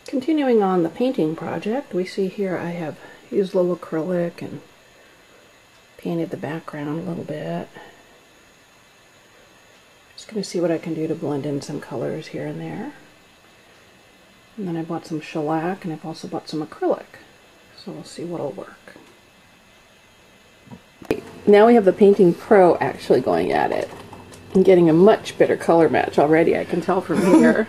Continuing on the painting project, we see here I have used a little acrylic and painted the background a little bit. Just going to see what I can do to blend in some colors here and there. And then I bought some shellac, and I've also bought some acrylic. So we'll see what'll work. Now we have the Painting Pro actually going at it. I'm getting a much better color match already, I can tell from here.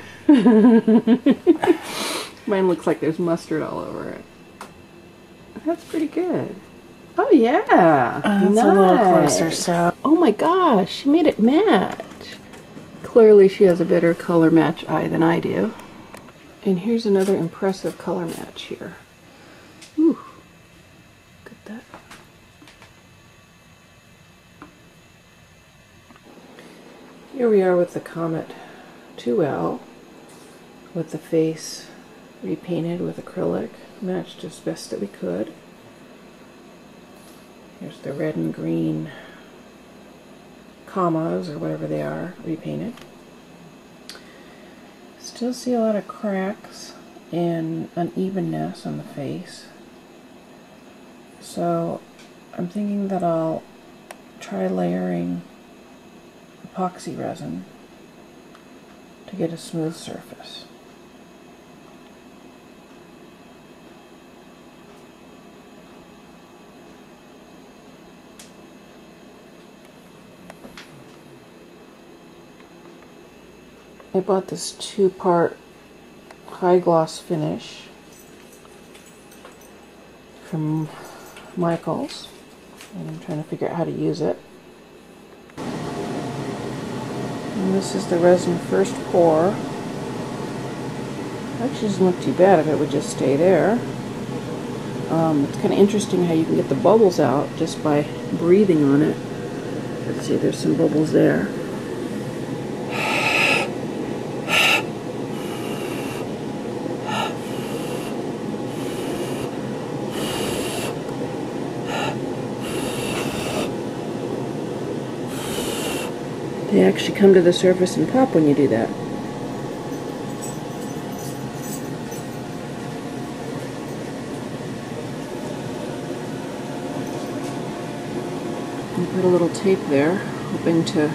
Mine looks like there's mustard all over it. That's pretty good. Oh yeah, that's nice. A little closer, so. Oh my gosh, she made it match. Clearly she has a better color match eye than I do. And here's another impressive color match here. Ooh, look at that. Here we are with the Comet 2L with the face repainted with acrylic, matched as best that we could. Here's the red and green commas, or whatever they are, repainted. Still see a lot of cracks and unevenness on the face. So I'm thinking that I'll try layering epoxy resin to get a smooth surface. I bought this 2-part high gloss finish from Michaels, and I'm trying to figure out how to use it. And this is the resin first pour. Actually doesn't look too bad if it would just stay there. It's kind of interesting how you can get the bubbles out just by breathing on it. Let's see, there's some bubbles there. They actually come to the surface and pop when you do that. And put a little tape there, hoping to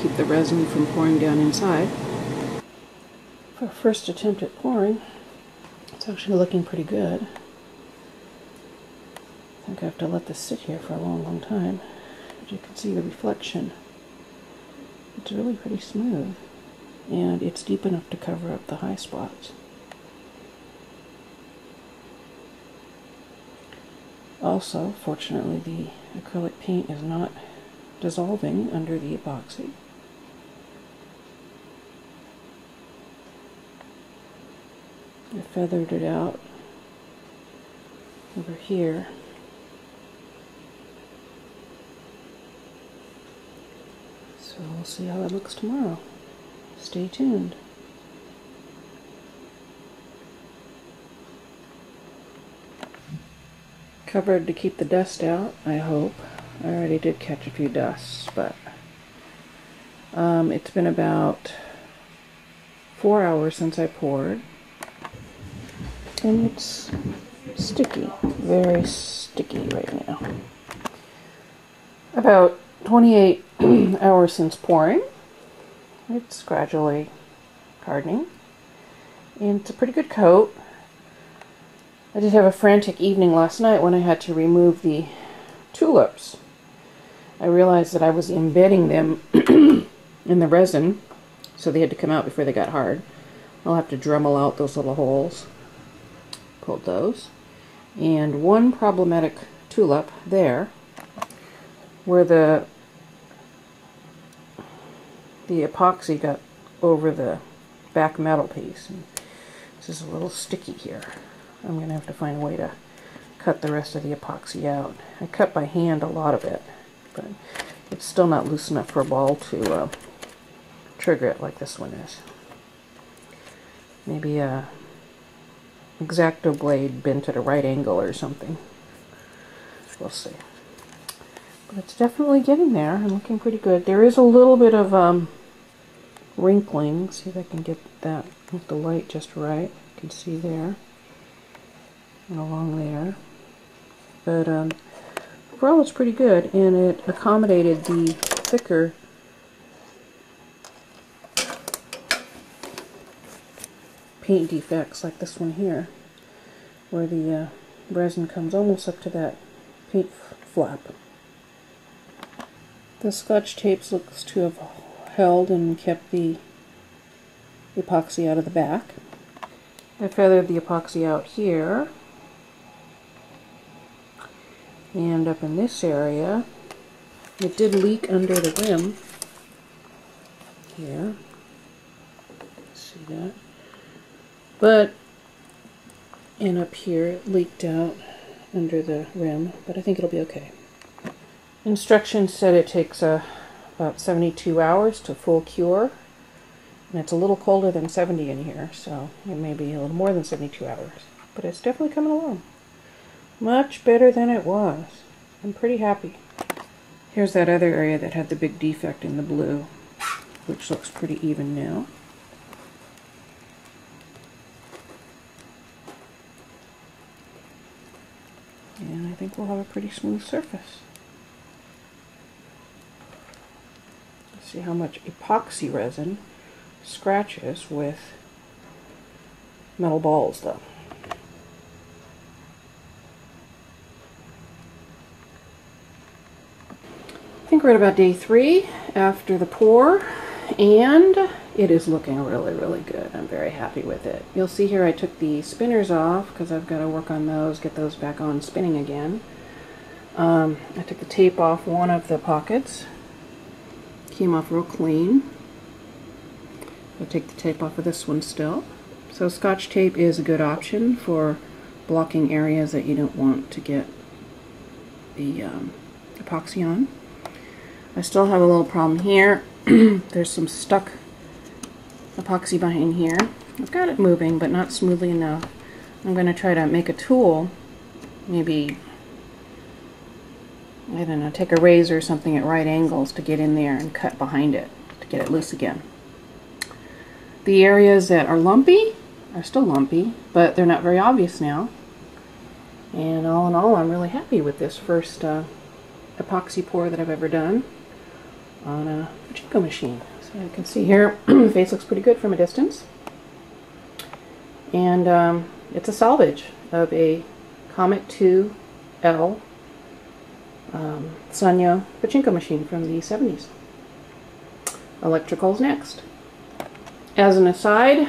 keep the resin from pouring down inside. For a first attempt at pouring, it's actually looking pretty good. I think I have to let this sit here for a long, long time. But you can see the reflection. It's really pretty smooth, and it's deep enough to cover up the high spots. Also, fortunately, the acrylic paint is not dissolving under the epoxy. I feathered it out over here. So we'll see how it looks tomorrow. Stay tuned. Covered to keep the dust out, I hope. I already did catch a few dusts, but it's been about 4 hours since I poured. And it's sticky, very sticky right now. About 28 hours since pouring. It's gradually hardening, and it's a pretty good coat. I did have a frantic evening last night when I had to remove the tulips. I realized that I was embedding them in the resin, so they had to come out before they got hard. I'll have to Dremel out those little holes. Pulled those. And one problematic tulip there, where the epoxy got over the back metal piece. And this is a little sticky here. I'm going to have to find a way to cut the rest of the epoxy out. I cut by hand a lot of it, but it's still not loose enough for a ball to trigger it like this one is. Maybe a X-Acto blade bent at a right angle or something. We'll see. But it's definitely getting there and looking pretty good. There is a little bit of wrinkling. See if I can get that with the light just right. You can see there and along there. But overall it's pretty good, and it accommodated the thicker paint defects like this one here, where the resin comes almost up to that paint flap. The Scotch tape looks to have held and kept the epoxy out of the back. I feathered the epoxy out here and up in this area. It did leak under the rim here. See that? But, and up here it leaked out under the rim, but I think it'll be okay. Instructions said it takes about 72 hours to full cure, and it's a little colder than 70 in here, so it may be a little more than 72 hours. But it's definitely coming along. Much better than it was. I'm pretty happy. Here's that other area that had the big defect in the blue, which looks pretty even now. And I think we'll have a pretty smooth surface. Let's see how much epoxy resin scratches with metal balls, though. I think we're at about day 3 after the pour, and it is looking really, really good. I'm very happy with it. You'll see here I took the spinners off because I've got to work on those, get those back on spinning again. I took the tape off one of the pockets. Came off real clean. I'll take the tape off of this one still. So Scotch tape is a good option for blocking areas that you don't want to get the epoxy on. I still have a little problem here. There's some stuck epoxy behind here. I've got it moving, but not smoothly enough. I'm going to try to make a tool, maybe, I don't know, take a razor or something at right angles to get in there and cut behind it to get it loose again. The areas that are lumpy are still lumpy, but they're not very obvious now. And all in all, I'm really happy with this first epoxy pour that I've ever done on a pachinko machine. So you can see here, the face looks pretty good from a distance. And it's a salvage of a Comet 2L Sanyo pachinko machine from the 70s. Electrical's next. As an aside,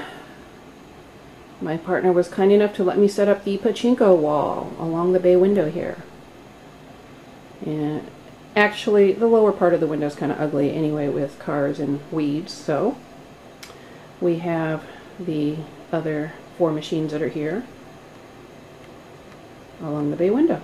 my partner was kind enough to let me set up the pachinko wall along the bay window here. And actually, the lower part of the window is kind of ugly anyway with cars and weeds, so we have the other 4 machines that are here along the bay window.